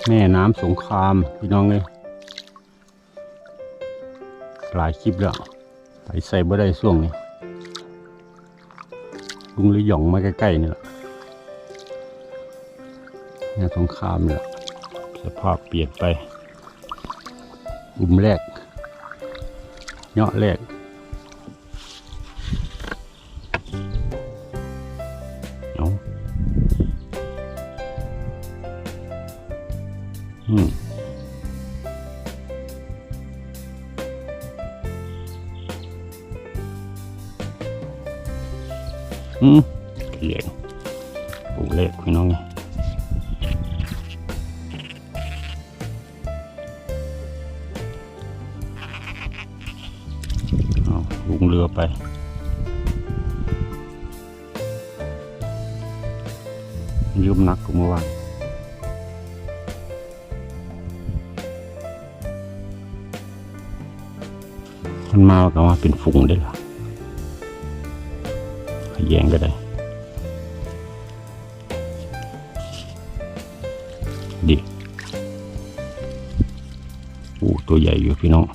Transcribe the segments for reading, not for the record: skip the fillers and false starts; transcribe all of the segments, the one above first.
แม่น้ำสงครามพี่น้องเลยหลายคลิปแล้วไปใส่บ่ได้ช่วงนี้ลุงเลยหย่องมาใกล้ๆนี่แหละแม่สงครามเนี่ยสภาพเปลี่ยนไปอุ้มแรกเนาะแรกเอาเขียนอุ้มแรกพี่น้องไงลุงเรือไปยืมนักกูเมื่อวานมันมาก็ว่าเป็นฝุ่งได้หรอขยงก็ได้ดิตัวใหญ่อยู่พี่น้อง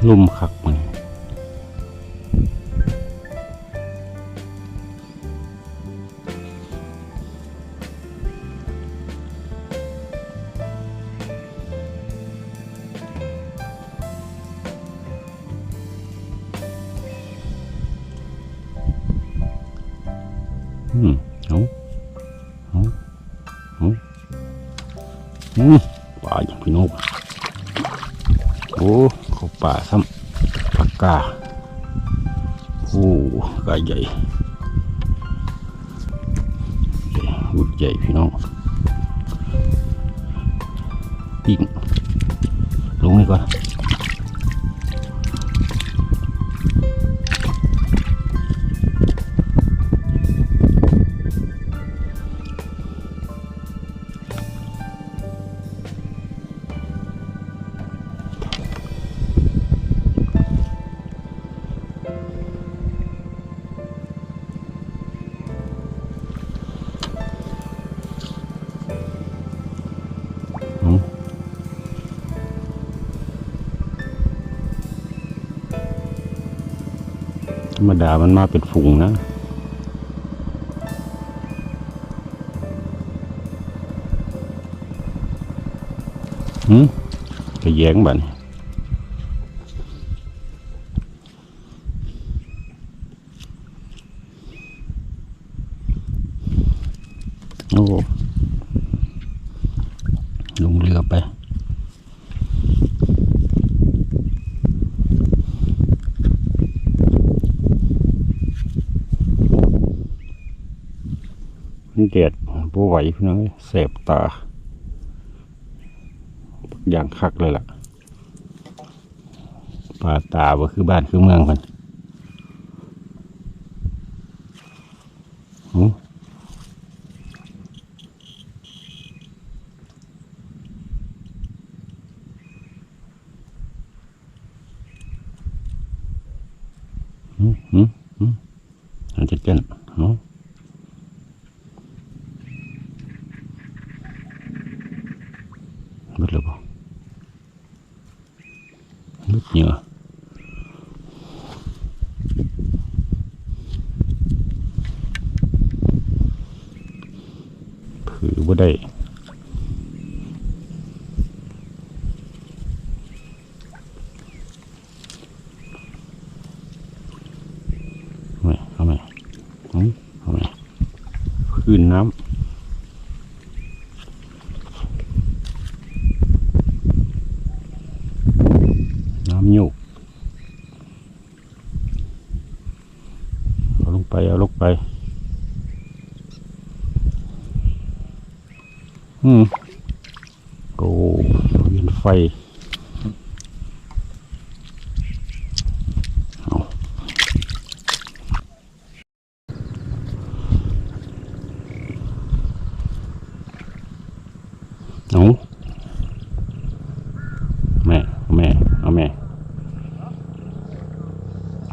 ลุ่มคักมันป่าอย่างพี่น้องโอ้เขาป่าซ้ำปากกาโอ้กาใหญ่หุ่นใหญ่พี่น้องปิ้งลงนี่ก่อนธรรมดามันมาเป็นฝูงนะกระแยงบัดโอ้ลงเรือไปเด็ดบัวไหวพี่น้องเสพตาอย่างคักเลยล่ะป่าตาว่าคือบ้านคือเมืองมันอันจะเกินบึดเลยบ่บึดเยอะผือบ่ได้ พื้นน้ำโยกเอาลงไปโอ้เวียนไฟเอาแม่เอาแม่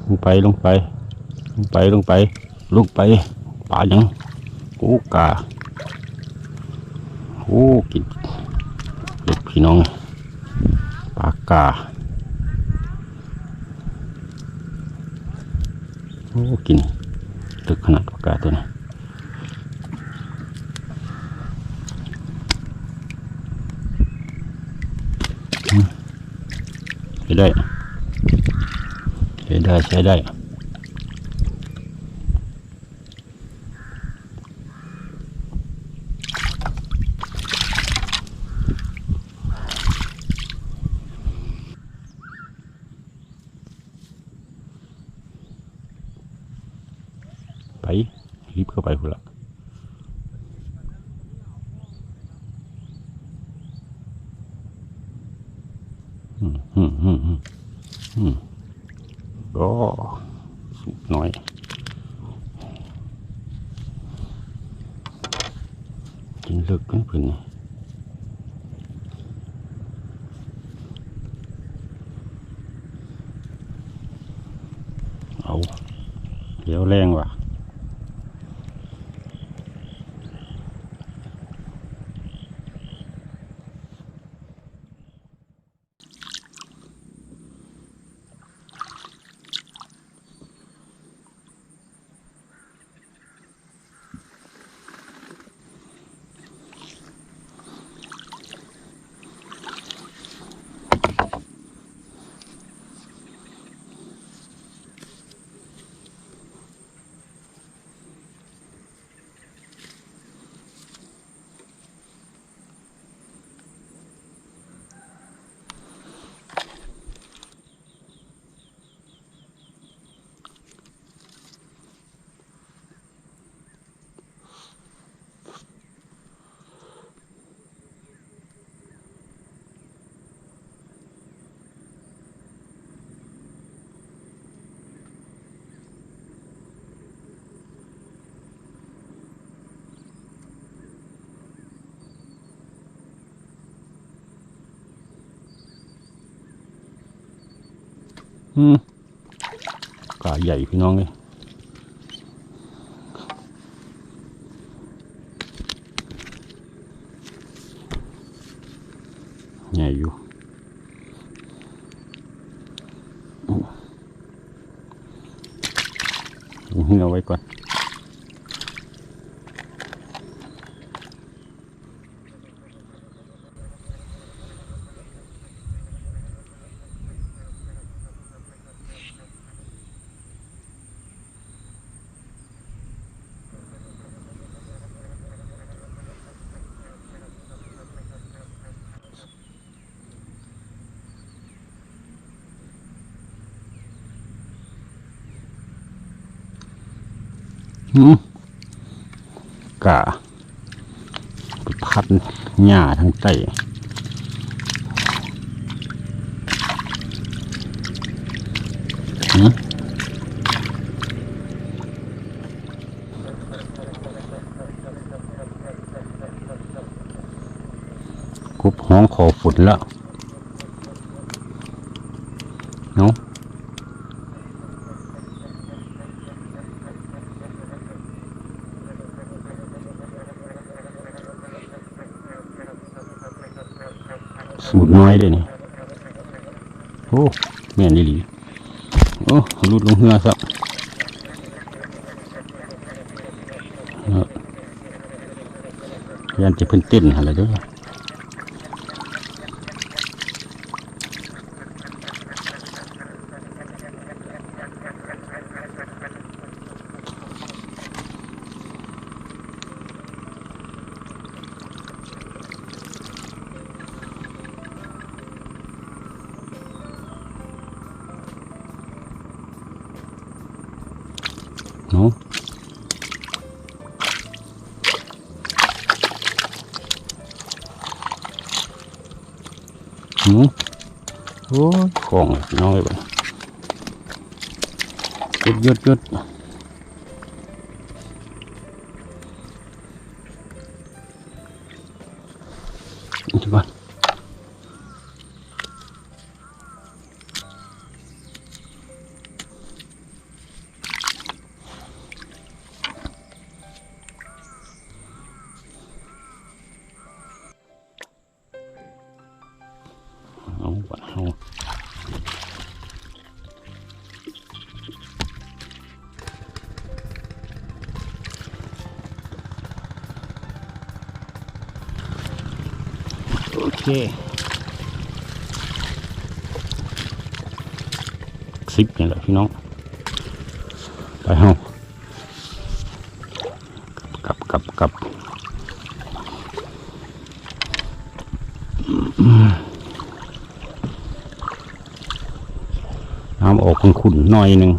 ลงไปปลายังโอ้กาโอ้กินเด็กพี่น้องปลากาโอ้กินตึกขนาดปลากาตัวนี้ใช้ได้ไปรีบเข้าไปพุ่นละก็สุกน้อยกินเลิกกันเพิ่นเอาเดี๋ยวแรงว่ะกาใหญ่พี่น้องเลยใหญ่อยู่เอาไว้ก่อนกะพัดหญ้าทั้งใต้กบห้องขอฝนแล้วเนาะสูตรน้อยเลยนี่โอ้แม่นดีโอ้ลุดลงเหือซะยันจะเพิ่นเต้นอะไรด้วย โอ้ยของน้อยไปหยุดทุกคนเอาก่อนเอาโอเค10นี่แหละพี่น้องไปเฮากลับน้ำออกขุ่นๆหน่อยหนึ่ง